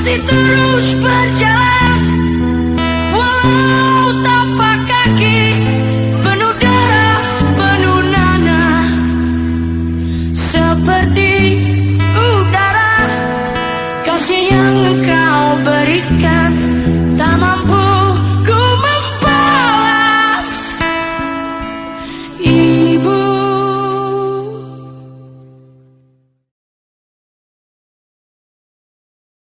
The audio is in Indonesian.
masih terus berjalan, walau tapak kaki penuh darah, penuh nanah. Seperti udara, kasih yang engkau berikan